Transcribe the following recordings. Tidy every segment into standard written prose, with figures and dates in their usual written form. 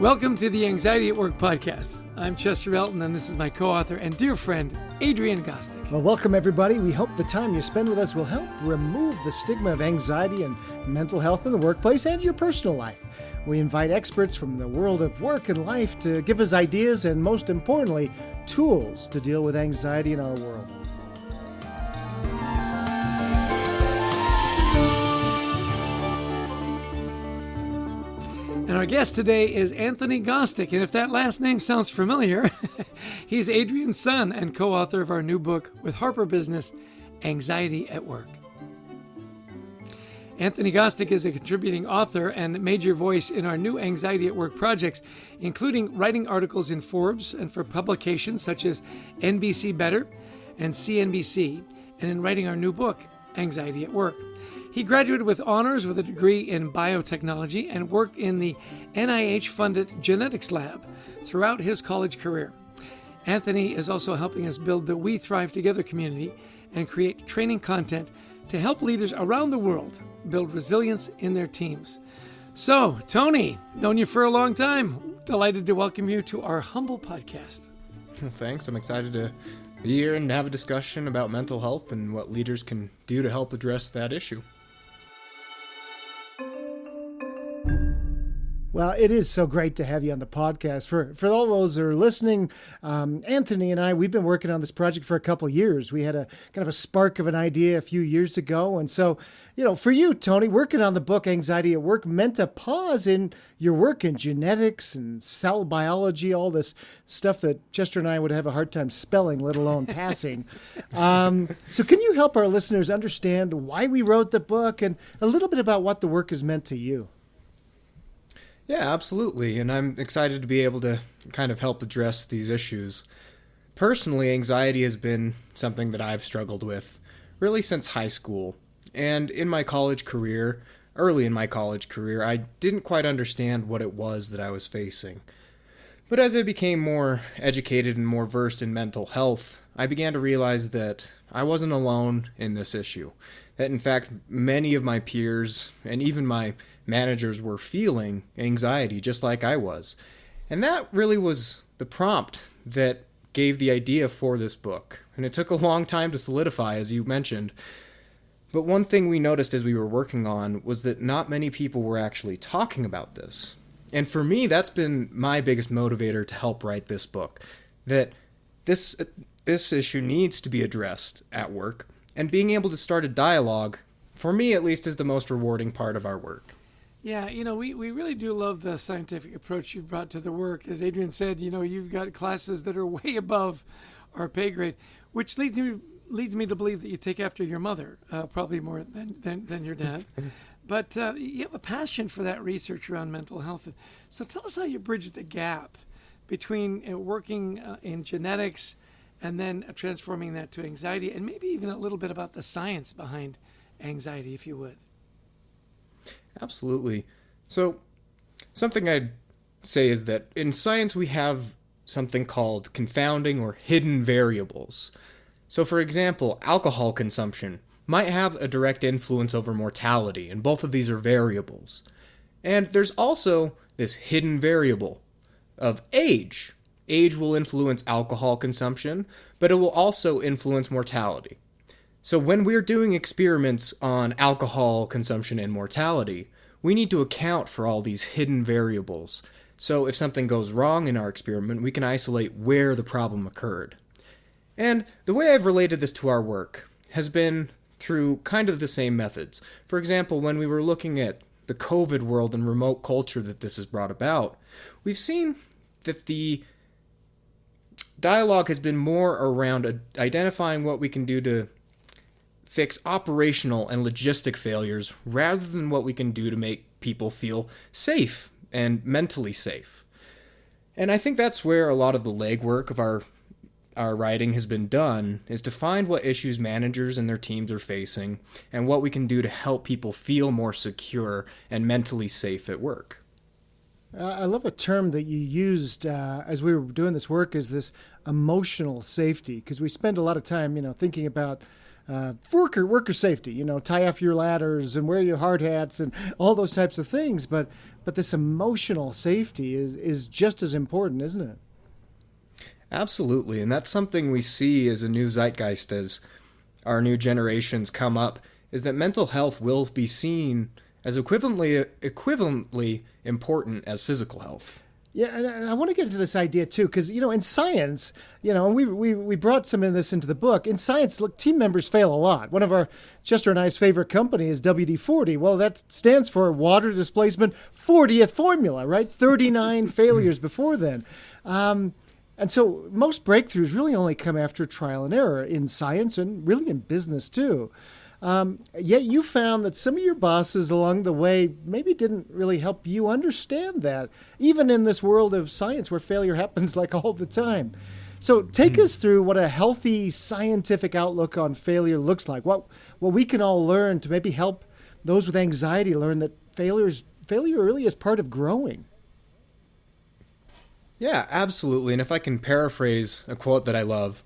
Welcome to the Anxiety at Work podcast. I'm Chester Elton, and this is my co-author and dear friend, Adrian Gostick. Well, welcome everybody. We hope the time you spend with us will help remove the stigma of anxiety and mental health in the workplace and your personal life. We invite experts from the world of work and life to give us ideas and, most importantly, tools to deal with anxiety in our world. And our guest today is Anthony Gostick, and if that last name sounds familiar, he's Adrian's son and co-author of our new book with Harper Business, Anxiety at Work. Anthony Gostick is a contributing author and major voice in our new Anxiety at Work projects, including writing articles in Forbes and for publications such as NBC Better and CNBC, and in writing our new book, Anxiety at Work. He graduated with honors with a degree in biotechnology and worked in the NIH-funded genetics lab throughout his college career. Anthony is also helping us build the We Thrive Together community and create training content to help leaders around the world build resilience in their teams. So, Tony, known you for a long time. Delighted to welcome you to our humble podcast. Thanks. I'm excited to be here and have a discussion about mental health and what leaders can do to help address that issue. Well, it is so great to have you on the podcast. For all those who are listening, Anthony and I, we've been working on this project for a couple of years. We had a kind of a spark of an idea a few years ago. And so, for you, Tony, working on the book Anxiety at Work meant a pause in your work in genetics and cell biology, all this stuff that Chester and I would have a hard time spelling, let alone passing. So can you help our listeners understand why we wrote the book and a little bit about what the work has meant to you? Yeah, absolutely. And I'm excited to be able to kind of help address these issues. Personally, anxiety has been something that I've struggled with really since high school. And in my college career, early in my college career, I didn't quite understand what it was that I was facing. But as I became more educated and more versed in mental health, I began to realize that I wasn't alone in this issue. That in fact, many of my peers and even my managers were feeling anxiety just like I was. And that really was the prompt that gave the idea for this book. And it took a long time to solidify, as you mentioned. But one thing we noticed as we were working on was that not many people were actually talking about this. And for me, that's been my biggest motivator to help write this book. That this issue needs to be addressed at work. And being able to start a dialogue, for me at least, is the most rewarding part of our work. Yeah, we really do love the scientific approach you've brought to the work. As Adrian said, you've got classes that are way above our pay grade, which leads me to believe that you take after your mother, probably more than your dad. But you have a passion for that research around mental health. So tell us how you bridge the gap between working in genetics and then transforming that to anxiety, and maybe even a little bit about the science behind anxiety, if you would. Absolutely. So, something I'd say is that in science we have something called confounding or hidden variables. So, for example, alcohol consumption might have a direct influence over mortality, and both of these are variables. And there's also this hidden variable of age. Age will influence alcohol consumption, but it will also influence mortality. So when we're doing experiments on alcohol consumption and mortality, we need to account for all these hidden variables. So if something goes wrong in our experiment, we can isolate where the problem occurred. And the way I've related this to our work has been through kind of the same methods. For example, when we were looking at the COVID world and remote culture that this has brought about, we've seen that the dialogue has been more around identifying what we can do to fix operational and logistic failures rather than what we can do to make people feel safe and mentally safe. And I think that's where a lot of the legwork of our writing has been done, is to find what issues managers and their teams are facing and what we can do to help people feel more secure and mentally safe at work. I love a term that you used as we were doing this work, is this emotional safety, because we spend a lot of time, thinking about worker safety, tie off your ladders and wear your hard hats and all those types of things. But this emotional safety is just as important, isn't it? Absolutely. And that's something we see as a new zeitgeist as our new generations come up, is that mental health will be seen as equivalently important as physical health. Yeah, and I want to get into this idea too, because in science, and we brought some of this into the book. In science, look, team members fail a lot. One of our Chester and I's favorite company is WD-40. Well, that stands for water displacement 40th formula, right? 39 failures before then. And so most breakthroughs really only come after trial and error in science and really in business too. Yet you found that some of your bosses along the way maybe didn't really help you understand that, even in this world of science where failure happens like all the time. So take us through what a healthy scientific outlook on failure looks like, what we can all learn to maybe help those with anxiety learn that failure really is part of growing. Yeah, absolutely. And if I can paraphrase a quote that I love,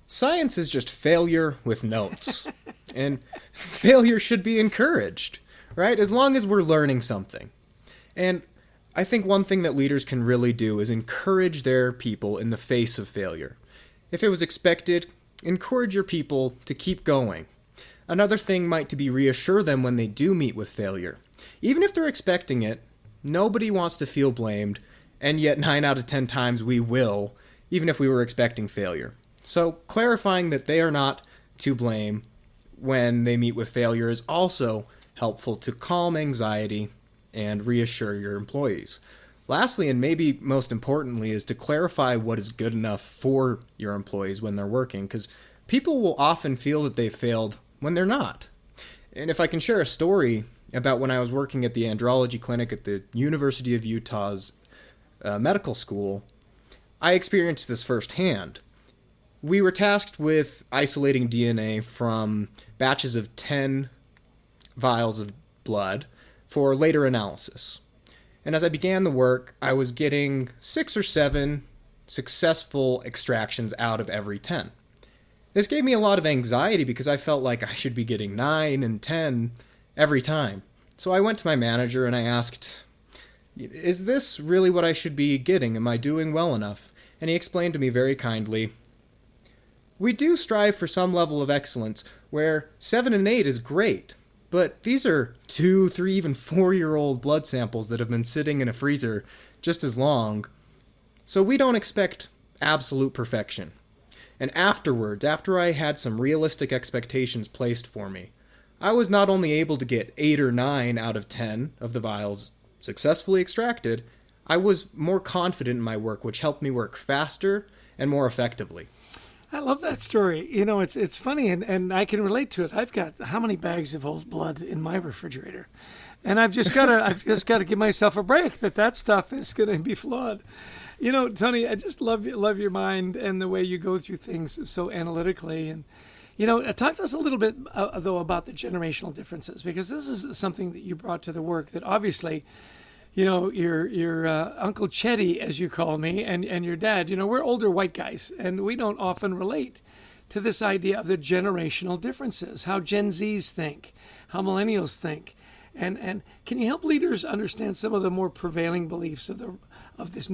science is just failure with notes. And failure should be encouraged, right? As long as we're learning something. And I think one thing that leaders can really do is encourage their people in the face of failure. If it was expected, encourage your people to keep going. Another thing might to be reassure them when they do meet with failure. Even if they're expecting it, nobody wants to feel blamed, and yet 9 out of 10 times we will, even if we were expecting failure. So clarifying that they are not to blame when they meet with failure is also helpful to calm anxiety and reassure your employees. Lastly, and maybe most importantly, is to clarify what is good enough for your employees when they're working, because people will often feel that they failed when they're not. And if I can share a story about when I was working at the andrology clinic at the University of Utah's medical school, I experienced this firsthand. We were tasked with isolating DNA from batches of 10 vials of blood for later analysis. And as I began the work, I was getting 6 or 7 successful extractions out of every 10. This gave me a lot of anxiety because I felt like I should be getting 9 and 10 every time. So I went to my manager and I asked, is this really what I should be getting? Am I doing well enough? And he explained to me very kindly, we do strive for some level of excellence where 7 and 8 is great, but these are 2, 3, even 4-year-old blood samples that have been sitting in a freezer just as long, so we don't expect absolute perfection. And afterwards, after I had some realistic expectations placed for me, I was not only able to get 8 or 9 out of 10 of the vials successfully extracted, I was more confident in my work, which helped me work faster and more effectively. I love that story. It's funny, and I can relate to it. I've got how many bags of old blood in my refrigerator, and I've just got to give myself a break that stuff is going to be flawed. Tony, I just love your mind and the way you go through things so analytically. And talk to us a little bit though about the generational differences, because this is something that you brought to the work that obviously. Your Uncle Chetty, as you call me, and your dad, we're older white guys, and we don't often relate to this idea of the generational differences, how Gen Zs think, how millennials think. And can you help leaders understand some of the more prevailing beliefs of the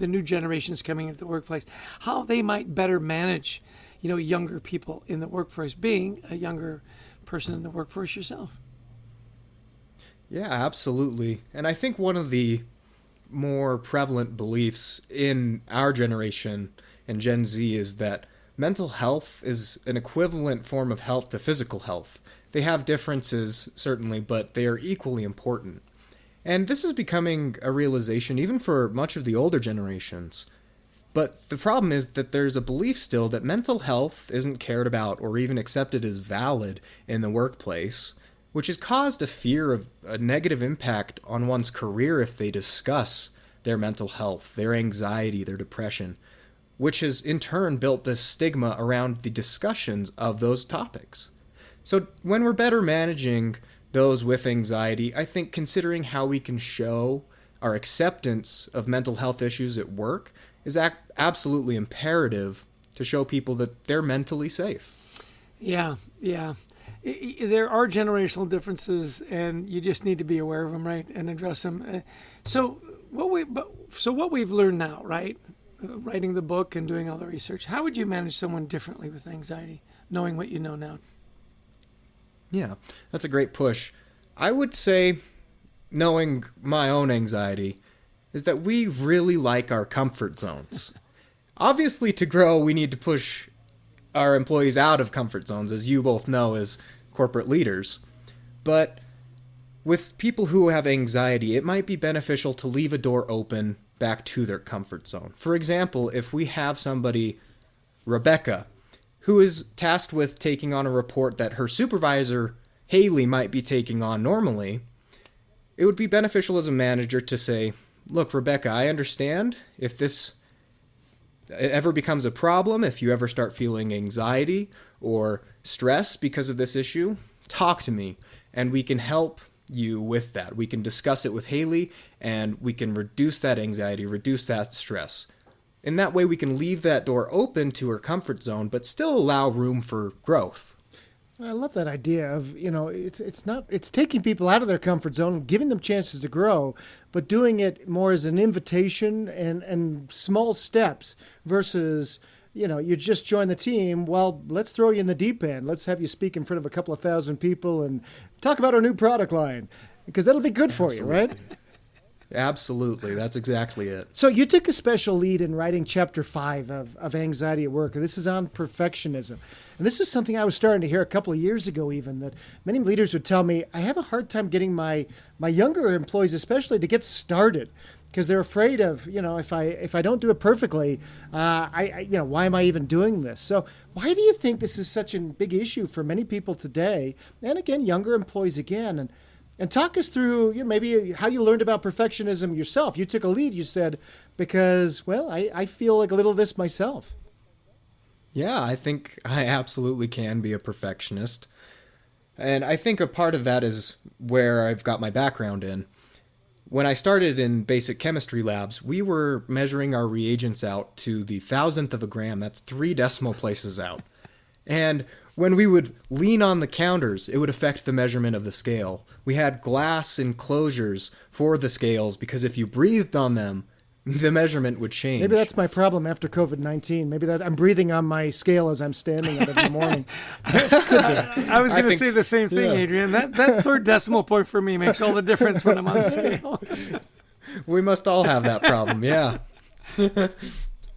new generations coming into the workplace, how they might better manage, younger people in the workforce, being a younger person in the workforce yourself? Yeah, absolutely. And I think one of the more prevalent beliefs in our generation and Gen Z is that mental health is an equivalent form of health to physical health. They have differences, certainly, but they are equally important. And this is becoming a realization even for much of the older generations. But the problem is that there's a belief still that mental health isn't cared about or even accepted as valid in the workplace, which has caused a fear of a negative impact on one's career if they discuss their mental health, their anxiety, their depression, which has in turn built this stigma around the discussions of those topics. So when we're better managing those with anxiety, I think considering how we can show our acceptance of mental health issues at work is absolutely imperative to show people that they're mentally safe. Yeah, yeah. There are generational differences, and you just need to be aware of them, right, and address them. So what we've learned now, right, writing the book and doing all the research, how would you manage someone differently with anxiety, knowing what you know now? Yeah, that's a great push. I would say, knowing my own anxiety, is that we really like our comfort zones. Obviously, to grow, we need to push our employees out of comfort zones, as you both know as corporate leaders. But with people who have anxiety, it might be beneficial to leave a door open back to their comfort zone. For example, if we have somebody, Rebecca, who is tasked with taking on a report that her supervisor, Haley, might be taking on normally, it would be beneficial as a manager to say, look, Rebecca, I understand if this ever becomes a problem, if you ever start feeling anxiety or stress because of this issue, talk to me and we can help you with that. We can discuss it with Haley and we can reduce that anxiety, reduce that stress. In that way, we can leave that door open to her comfort zone, but still allow room for growth. I love that idea of, it's taking people out of their comfort zone, giving them chances to grow, but doing it more as an invitation and small steps versus, you just join the team. Well, let's throw you in the deep end. Let's have you speak in front of a couple of thousand people and talk about our new product line, because that'll be good for you, right? Absolutely. That's exactly it. So you took a special lead in writing chapter 5 of Anxiety at Work. This is on perfectionism. And this is something I was starting to hear a couple of years ago even, that many leaders would tell me, I have a hard time getting my younger employees especially to get started, because they're afraid of, if I don't do it perfectly, why am I even doing this? So why do you think this is such a big issue for many people today? And again, younger employees again. And talk us through, maybe how you learned about perfectionism yourself. You took a lead, you said, because, I feel like a little of this myself. Yeah, I think I absolutely can be a perfectionist. And I think a part of that is where I've got my background in. When I started in basic chemistry labs, we were measuring our reagents out to the thousandth of a gram. That's 3 decimal places out. And when we would lean on the counters, it would affect the measurement of the scale. We had glass enclosures for the scales because if you breathed on them, the measurement would change. Maybe that's my problem after COVID-19. Maybe that I'm breathing on my scale as I'm standing up in the morning. I was going to say the same thing, Adrian. That 3rd decimal point for me makes all the difference when I'm on the scale. We must all have that problem, yeah.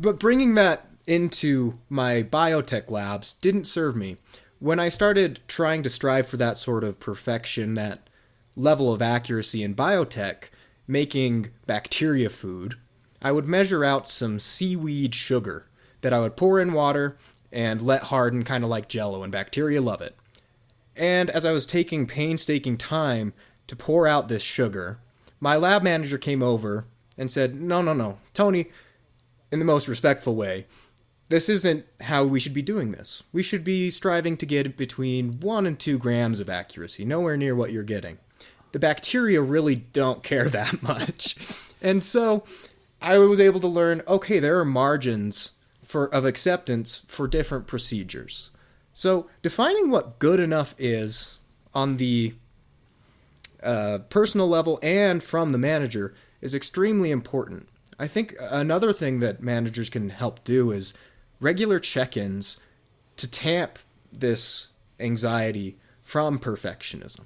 But bringing that into my biotech labs didn't serve me. When I started trying to strive for that sort of perfection, that level of accuracy in biotech, making bacteria food, I would measure out some seaweed sugar that I would pour in water and let harden, kind of like Jell-O, and bacteria love it. And as I was taking painstaking time to pour out this sugar, my lab manager came over and said, No, Tony, in the most respectful way, this isn't how we should be doing this. We should be striving to get between 1 and 2 grams of accuracy, nowhere near what you're getting. The bacteria really don't care that much. And so I was able to learn, okay, there are margins of acceptance for different procedures. So defining what good enough is on the personal level and from the manager is extremely important. I think another thing that managers can help do is regular check-ins to tamp this anxiety from perfectionism.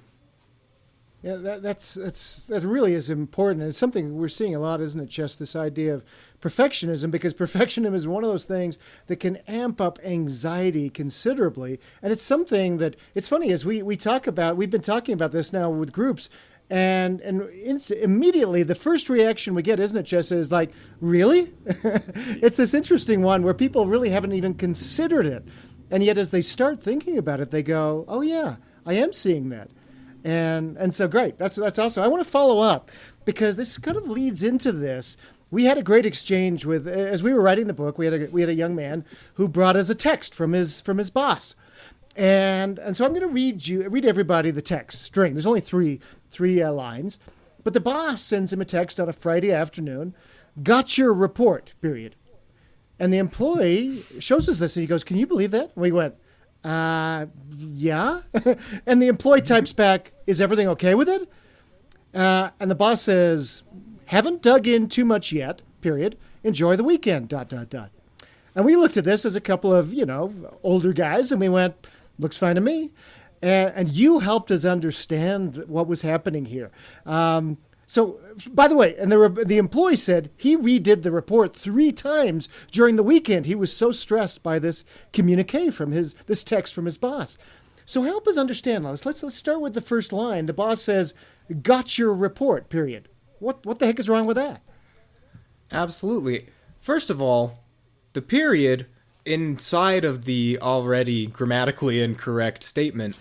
Yeah, that really is important. And it's something we're seeing a lot, isn't it, Jess, this idea of perfectionism, because perfectionism is one of those things that can amp up anxiety considerably. And it's something that, it's funny, as we talk about, we've been talking about this now with groups, and immediately the first reaction we get, isn't it, Jess, is like, really? It's this interesting one where people really haven't even considered it. And yet as they start thinking about it, they go, oh yeah, I am seeing that. And so great. That's awesome. I want to follow up because this kind of leads into this. We had a great exchange with, as we were writing the book, we had a young man who brought us a text from his boss. And so I'm going to read everybody the text string. There's only three lines, but the boss sends him a text on a Friday afternoon. Got your report, period. And the employee shows us this and he goes, can you believe that? And we went, Yeah. And the employee types back, is everything okay with it? And the boss says, haven't dug in too much yet, period. Enjoy the weekend, ... And we looked at this as a couple of, older guys, and we went, looks fine to me. And you helped us understand what was happening here. So, by the way, and the employee said he redid the report 3 times during the weekend. He was so stressed by this communique from this text from his boss. So help us understand, Lois. Let's start with the first line. The boss says, got your report, period. What the heck is wrong with that? Absolutely. First of all, the period inside of the already grammatically incorrect statement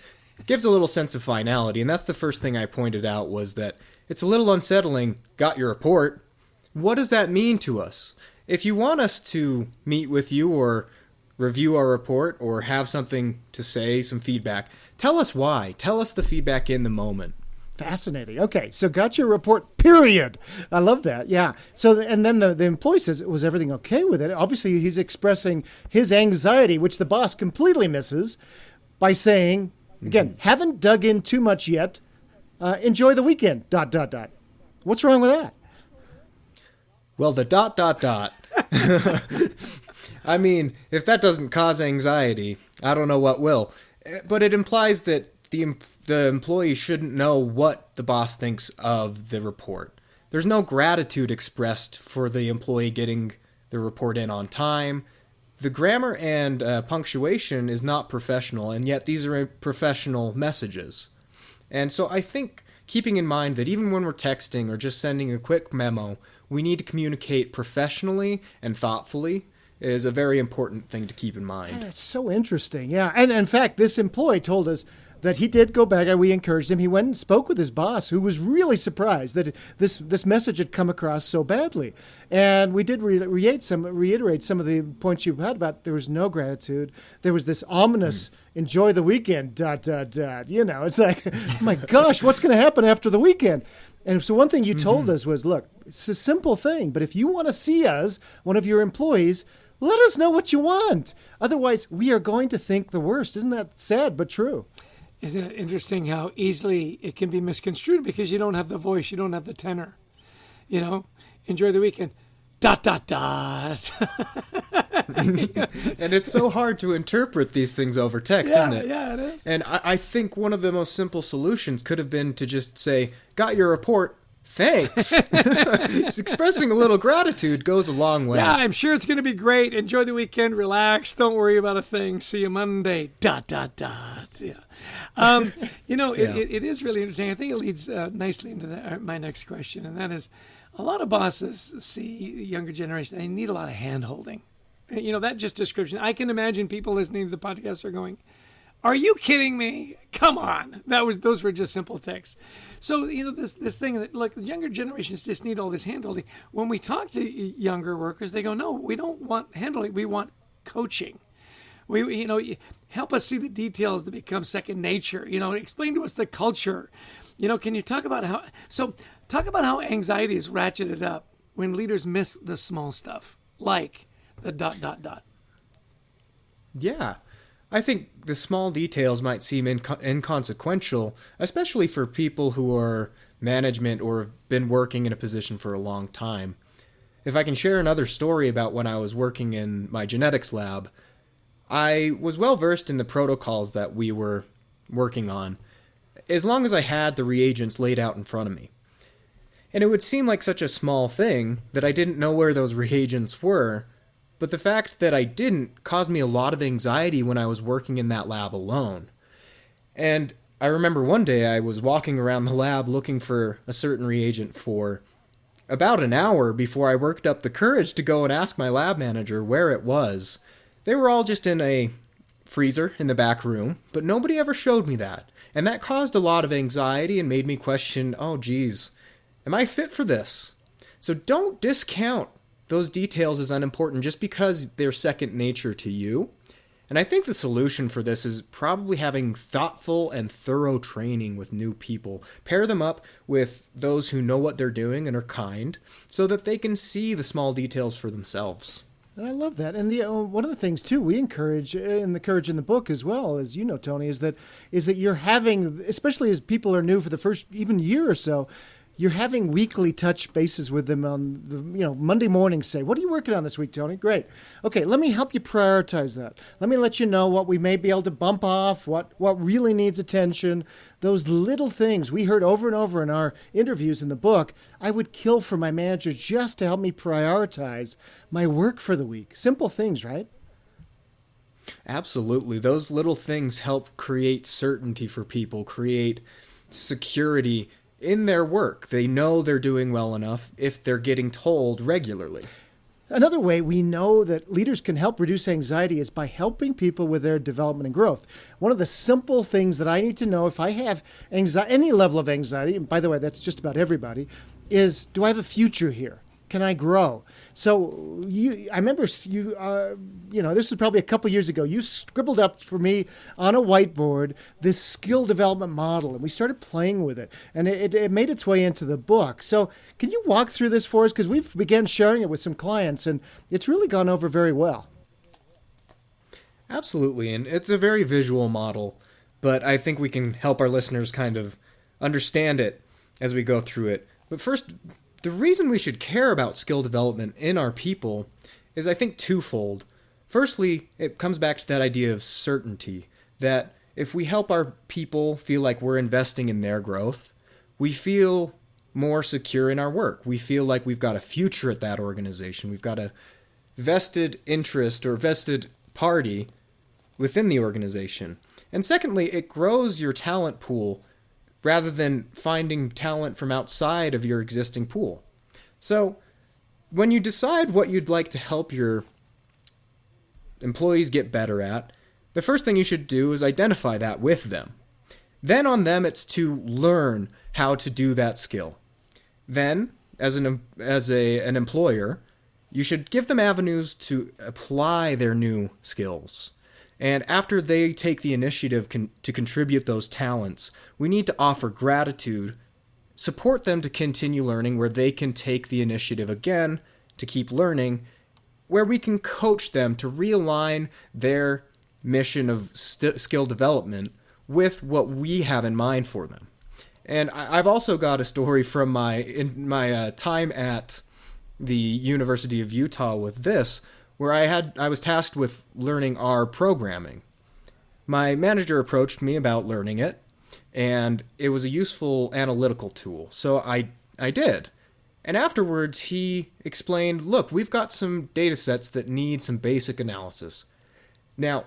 gives a little sense of finality, and that's the first thing I pointed out was that it's a little unsettling. Got your report? What does that mean to us? If you want us to meet with you or review our report or have something to say, some feedback, tell us why. Tell us the feedback in the moment. Fascinating. Okay, so got your report, period. I love that. Yeah. So, and then the employee says, was everything okay with it? Obviously, he's expressing his anxiety, which the boss completely misses, by saying, again, haven't dug in too much yet. Enjoy the weekend, ... What's wrong with that? Well, the ... I mean, if that doesn't cause anxiety, I don't know what will. But it implies that the employee shouldn't know what the boss thinks of the report. There's no gratitude expressed for the employee getting the report in on time. The grammar and punctuation is not professional, and yet these are professional messages. And so I think keeping in mind that even when we're texting or just sending a quick memo, we need to communicate professionally and thoughtfully is a very important thing to keep in mind. That's so interesting. Yeah. And in fact, this employee told us that he did go back, and we encouraged him. He went and spoke with his boss, who was really surprised that this message had come across so badly. And we did reiterate some of the points you had about there was no gratitude. There was this ominous, enjoy the weekend, ... It's like, oh my gosh, what's going to happen after the weekend? And so one thing you told us was, look, it's a simple thing, but if you want to see us, one of your employees, let us know what you want. Otherwise, we are going to think the worst. Isn't that sad but true? Isn't it interesting how easily it can be misconstrued because you don't have the voice, you don't have the tenor. Enjoy the weekend, ... And it's so hard to interpret these things over text, isn't it? Yeah, it is. And I think one of the most simple solutions could have been to just say, got your report, thanks. Expressing a little gratitude goes a long way. Yeah, I'm sure it's going to be great. Enjoy the weekend, relax, don't worry about a thing. See you Monday, ... Yeah. It is really interesting. I think it leads nicely into my next question, and that is, a lot of bosses see the younger generation, they need a lot of hand-holding. That just description. I can imagine people listening to the podcast are going, are you kidding me? Come on. Those were just simple texts. So, this thing that, look, the younger generations just need all this hand-holding. When we talk to younger workers, they go, no, we don't want hand-holding. We want coaching. We help us see the details that become second nature. Explain to us the culture. Can you talk about how anxiety is ratcheted up when leaders miss the small stuff, like the ... Yeah. I think the small details might seem inconsequential, especially for people who are management or have been working in a position for a long time. If I can share another story about when I was working in my genetics lab, I was well versed in the protocols that we were working on, as long as I had the reagents laid out in front of me. And it would seem like such a small thing that I didn't know where those reagents were, but the fact that I didn't caused me a lot of anxiety when I was working in that lab alone. And I remember one day I was walking around the lab looking for a certain reagent for about an hour before I worked up the courage to go and ask my lab manager where it was. They were all just in a freezer in the back room, but nobody ever showed me that. And that caused a lot of anxiety and made me question, oh geez, am I fit for this? So don't discount those details as unimportant just because they're second nature to you. And I think the solution for this is probably having thoughtful and thorough training with new people. Pair them up with those who know what they're doing and are kind so that they can see the small details for themselves. And I love that. And the one of the things too we encourage in the Courage in the book as well, as you know, Tony, is that you're having, especially as people are new for the first even year or so, you're having weekly touch bases with them on the Monday morning. Say, what are you working on this week, Tony? Great. Okay, let me help you prioritize that. Let me let you know what we may be able to bump off, what really needs attention. Those little things we heard over and over in our interviews in the book, I would kill for my manager just to help me prioritize my work for the week. Simple things, right? Absolutely. Those little things help create certainty for people, create security in their work. They know they're doing well enough if they're getting told regularly. Another way we know that leaders can help reduce anxiety is by helping people with their development and growth. One of the simple things that I need to know if I have any level of anxiety, and by the way, that's just about everybody, is do I have a future here? Can I grow? So I remember this is probably a couple years ago. You scribbled up for me on a whiteboard this skill development model, and we started playing with it, and it made its way into the book. So can you walk through this for us? Because we've began sharing it with some clients, and it's really gone over very well. Absolutely, and it's a very visual model, but I think we can help our listeners kind of understand it as we go through it. But first, the reason we should care about skill development in our people is, I think, twofold. Firstly, it comes back to that idea of certainty, that if we help our people feel like we're investing in their growth, we feel more secure in our work. We feel like we've got a future at that organization. We've got a vested interest or vested party within the organization. And secondly, it grows your talent pool rather than finding talent from outside of your existing pool. So, when you decide what you'd like to help your employees get better at, the first thing you should do is identify that with them. Then on them, it's to learn how to do that skill. Then, as an employer, you should give them avenues to apply their new skills. And after they take the initiative to contribute those talents, we need to offer gratitude, support them to continue learning where they can take the initiative again to keep learning, where we can coach them to realign their mission of skill development with what we have in mind for them. And I've also got a story from my time at the University of Utah with this, where I was tasked with learning R programming. My manager approached me about learning it, and it was a useful analytical tool, so I did. And afterwards, he explained, look, we've got some data sets that need some basic analysis. Now,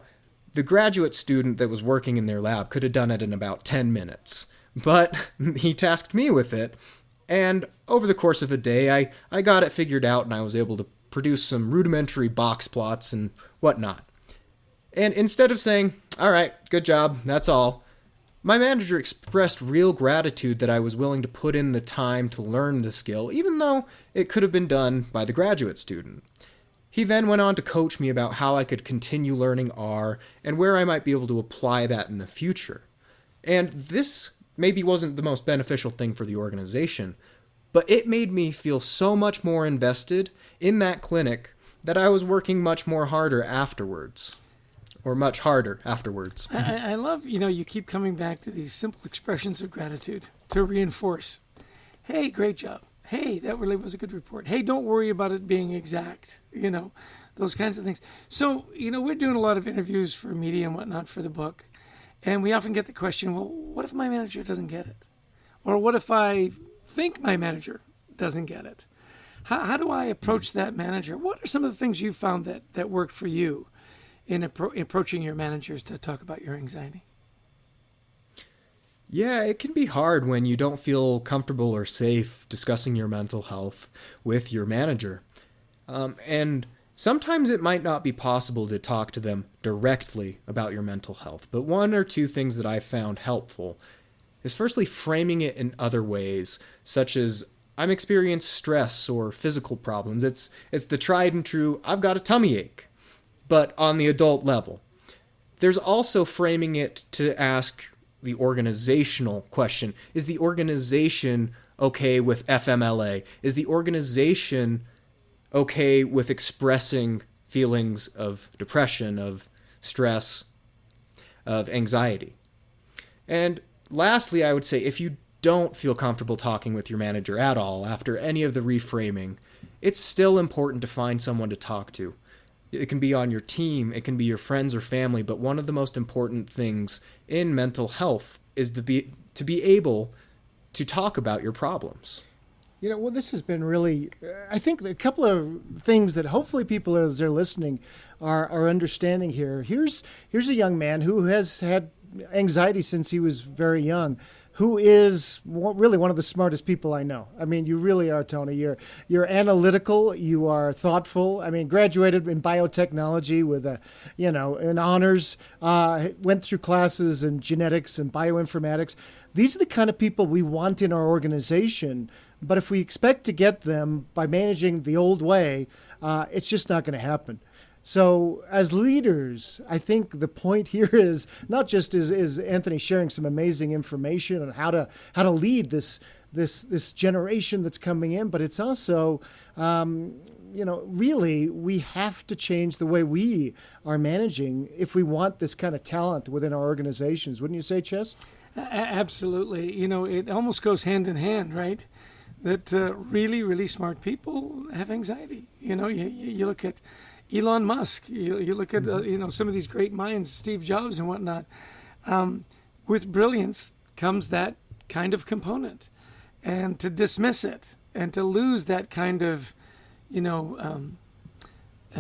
the graduate student that was working in their lab could have done it in about 10 minutes, but he tasked me with it, and over the course of a day, I got it figured out, and I was able to produce some rudimentary box plots and whatnot. And instead of saying, all right, good job, that's all, my manager expressed real gratitude that I was willing to put in the time to learn the skill, even though it could have been done by the graduate student. He then went on to coach me about how I could continue learning R and where I might be able to apply that in the future. And this maybe wasn't the most beneficial thing for the organization, but it made me feel so much more invested in that clinic that I was working much harder afterwards. I love, you keep coming back to these simple expressions of gratitude to reinforce. Hey, great job. Hey, that really was a good report. Hey, don't worry about it being exact. Those kinds of things. So, we're doing a lot of interviews for media and whatnot for the book. And we often get the question, well, what if my manager doesn't get it? Or what if I think my manager doesn't get it? How do I approach that manager? What are some of the things you found that worked for you in approaching your managers to talk about your anxiety? Yeah, it can be hard when you don't feel comfortable or safe discussing your mental health with your manager. And sometimes it might not be possible to talk to them directly about your mental health, but one or two things that I found helpful is firstly framing it in other ways, such as I'm experiencing stress or physical problems. It's the tried and true, I've got a tummy ache, but on the adult level. There's also framing it to ask the organizational question. Is the organization okay with FMLA? Is the organization okay with expressing feelings of depression, of stress, of anxiety. And lastly, I would say if you don't feel comfortable talking with your manager at all after any of the reframing, it's still important to find someone to talk to. It can be on your team, it can be your friends or family, but one of the most important things in mental health is to be able to talk about your problems. Well, this has been really, I think a couple of things that hopefully people as they're listening are understanding here. Here's a young man who has had anxiety since he was very young, who is really one of the smartest people I know. I mean, you really are, Tony. You're analytical. You are thoughtful. I mean, graduated in biotechnology with an honors. Went through classes in genetics and bioinformatics. These are the kind of people we want in our organization. But if we expect to get them by managing the old way, it's just not going to happen. So as leaders, I think the point here is not just is Anthony sharing some amazing information on how to lead this generation that's coming in, but it's also really we have to change the way we are managing if we want this kind of talent within our organizations. Wouldn't you say, Chess? Absolutely. It almost goes hand in hand, right? That really, really smart people have anxiety. You look at Elon Musk, you look at some of these great minds, Steve Jobs and whatnot. With brilliance comes that kind of component, and to dismiss it and to lose that kind of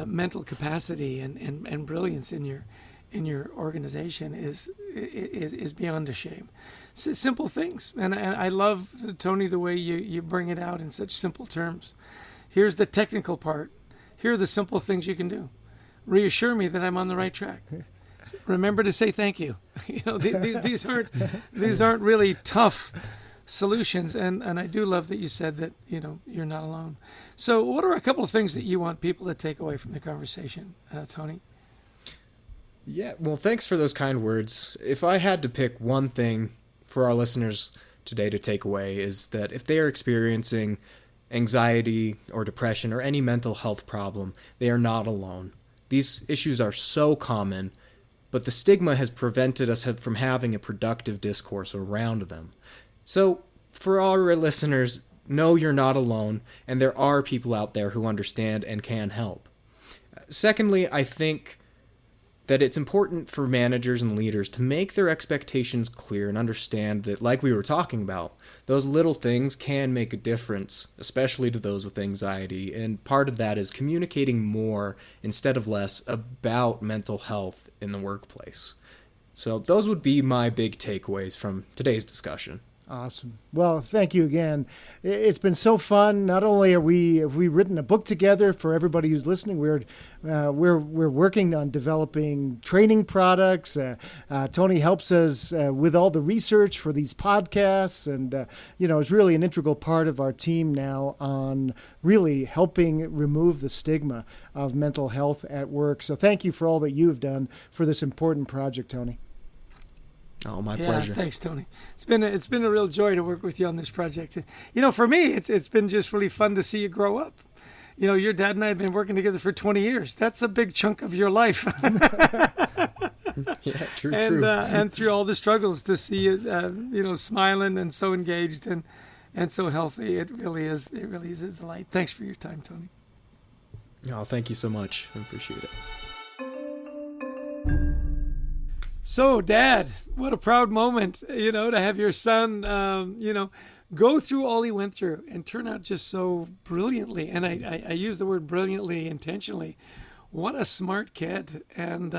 mental capacity and brilliance in your organization is beyond a shame. Simple things, and I love, Tony, the way you bring it out in such simple terms. Here's the technical part. Here are the simple things you can do. Reassure me that I'm on the right track. Remember to say thank you. These aren't really tough solutions, and I do love that you said that you're not alone. So, what are a couple of things that you want people to take away from the conversation, Tony? Yeah, well, thanks for those kind words. If I had to pick one thing for our listeners today to take away, is that if they are experiencing anxiety or depression or any mental health problem, they are not alone. These issues are so common, but the stigma has prevented us from having a productive discourse around them. So, for our listeners, know you're not alone, and there are people out there who understand and can help. Secondly, I think that it's important for managers and leaders to make their expectations clear and understand that, like we were talking about, those little things can make a difference, especially to those with anxiety. And part of that is communicating more instead of less about mental health in the workplace. So those would be my big takeaways from today's discussion. Awesome. Well, thank you again. It's been so fun. Not only have we written a book together for everybody who's listening, we're working on developing training products. Tony helps us with all the research for these podcasts, and is really an integral part of our team now on really helping remove the stigma of mental health at work. So thank you for all that you've done for this important project, Tony. Oh, my pleasure. Thanks, Tony. It's been a real joy to work with you on this project. For me, it's been just really fun to see you grow up. Your dad and I have been working together for 20 years. That's a big chunk of your life. Yeah, true. And through all the struggles, to see you, smiling and so engaged and so healthy, it really is a delight. Thanks for your time, Tony. Oh, thank you so much. I appreciate it. So, Dad, what a proud moment, to have your son, go through all he went through and turn out just so brilliantly. And I use the word brilliantly intentionally. What a smart kid, and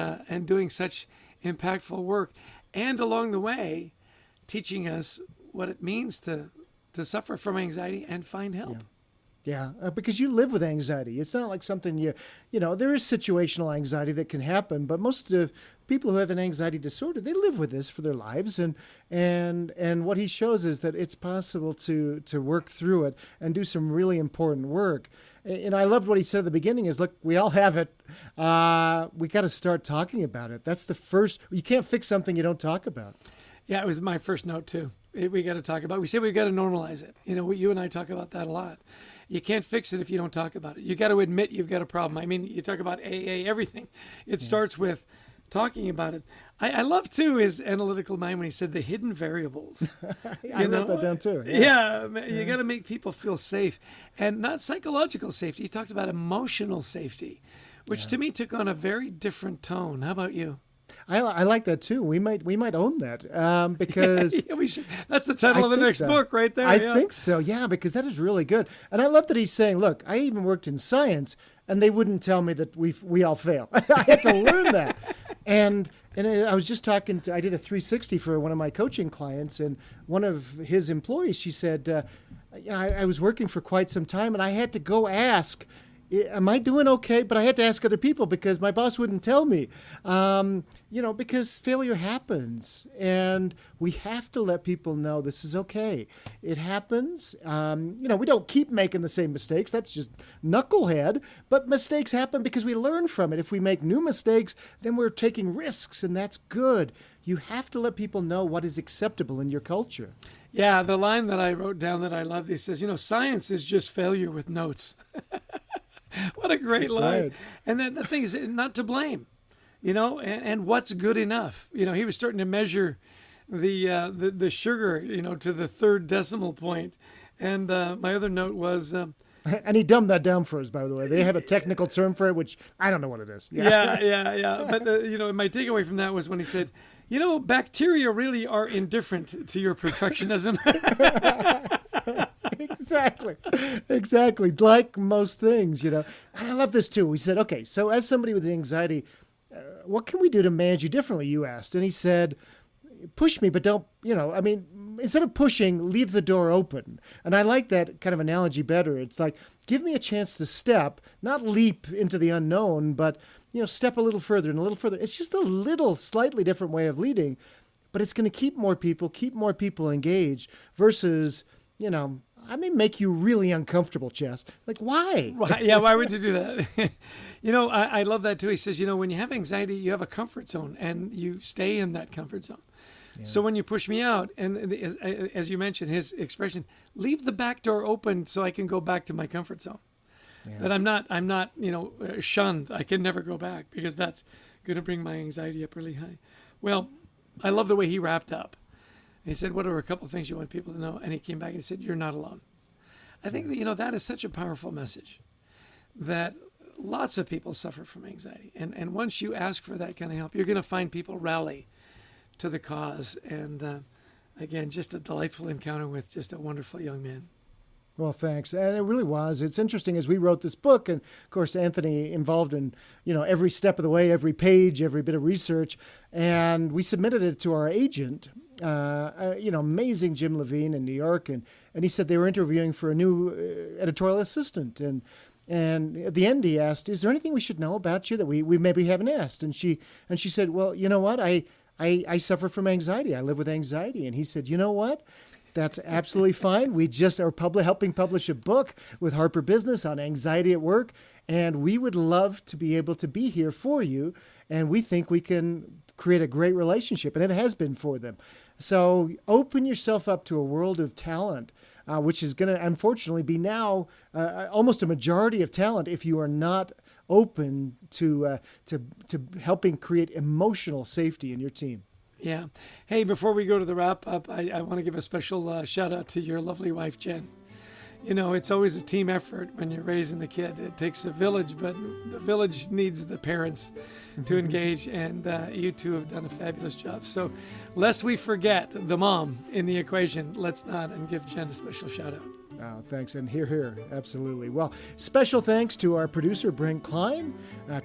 doing such impactful work. And along the way, teaching us what it means to suffer from anxiety and find help. Yeah, because you live with anxiety. It's not like something there is situational anxiety that can happen, but most of people who have an anxiety disorder, they live with this for their lives. And what he shows is that it's possible to work through it and do some really important work. And I loved what he said at the beginning is, look, we all have it. We got to start talking about it. That's the first. You can't fix something you don't talk about. Yeah, it was my first note too. We got to talk about it. We say we've got to normalize it. You and I talk about that a lot. You can't fix it if you don't talk about it. You got to admit you've got a problem. I mean, you talk about AA, everything. It starts with talking about it. I love too his analytical mind when he said the hidden variables. I wrote that down too. Yeah, you got to make people feel safe, and not psychological safety. He talked about emotional safety, which to me took on a very different tone. How about you? I like that too. We might own that because we should. That's the title of the next book right there. I think so. Yeah, because that is really good. And I love that he's saying, look, I even worked in science and they wouldn't tell me that we all fail. I had to learn that. And I was just I did a 360 for one of my coaching clients, and one of his employees, she said, I was working for quite some time and I had to go ask, am I doing okay? But I had to ask other people because my boss wouldn't tell me, because failure happens and we have to let people know this is okay. It happens. We don't keep making the same mistakes. That's just knucklehead. But mistakes happen because we learn from it. If we make new mistakes, then we're taking risks, and that's good. You have to let people know what is acceptable in your culture. Yeah, the line that I wrote down that I loved, he says, science is just failure with notes. What a great line. Right. And then the thing is not to blame, and what's good enough. He was starting to measure the sugar, to the third decimal point. And my other note was... and he dumbed that down for us, by the way. They have a technical term for it, which I don't know what it is. Yeah. But, my takeaway from that was when he said, bacteria really are indifferent to your perfectionism. Exactly. Like most things, And I love this too. We said, okay, so as somebody with anxiety, what can we do to manage you differently, you asked. And he said, push me, but don't, instead of pushing, leave the door open. And I like that kind of analogy better. It's like, give me a chance to step, not leap into the unknown, but, step a little further and a little further. It's just a little slightly different way of leading, but it's going to keep more people engaged versus, I may make you really uncomfortable, Chess. Like, why? Yeah, why would you do that? I love that too. He says, when you have anxiety, you have a comfort zone and you stay in that comfort zone. Yeah. So when you push me out, and as you mentioned, his expression, leave the back door open so I can go back to my comfort zone. Yeah. That I'm not, shunned. I can never go back because that's going to bring my anxiety up really high. Well, I love the way he wrapped up. He said, what are a couple of things you want people to know? And he came back and said, you're not alone. I think that, that is such a powerful message that lots of people suffer from anxiety. And once you ask for that kind of help, you're going to find people rally to the cause. And again, just a delightful encounter with just a wonderful young man. Well, thanks. And it really was. It's interesting as we wrote this book, and of course, Anthony involved in, every step of the way, every page, every bit of research. And we submitted it to our agent, amazing Jim Levine in New York. And he said they were interviewing for a new editorial assistant. And at the end, he asked, is there anything we should know about you that we maybe haven't asked? And she said, well, you know what? I suffer from anxiety. I live with anxiety. And he said, you know what? That's absolutely fine. We just are helping publish a book with Harper Business on anxiety at work. And we would love to be able to be here for you. And we think we can create a great relationship. And it has been for them. So open yourself up to a world of talent, which is going to, unfortunately, be now almost a majority of talent if you are not open to helping create emotional safety in your team. Yeah. Hey, before we go to the wrap up, I want to give a special shout out to your lovely wife, Jen. It's always a team effort when you're raising a kid. It takes a village, but the village needs the parents to engage, and you two have done a fabulous job. So lest we forget the mom in the equation, let's not, and give Jen a special shout out. Oh, thanks. And here. Absolutely. Well, special thanks to our producer, Brent Klein,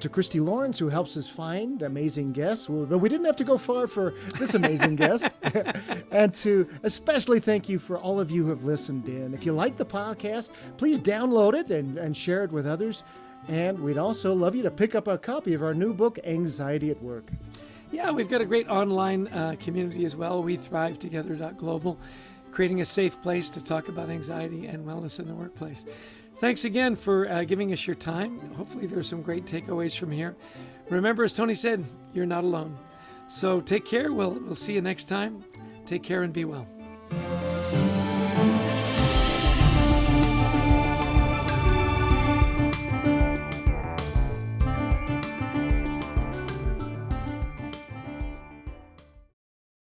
to Christy Lawrence, who helps us find amazing guests, though we didn't have to go far for this amazing guest. And to especially thank you for all of you who have listened in. If you like the podcast, please download it and share it with others. And we'd also love you to pick up a copy of our new book, Anxiety at Work. Yeah, we've got a great online community as well, WeThriveTogether.global. Creating a safe place to talk about anxiety and wellness in the workplace. Thanks again for giving us your time. Hopefully there's some great takeaways from here. Remember, as Tony said, you're not alone. So take care. We'll see you next time Take care and be well.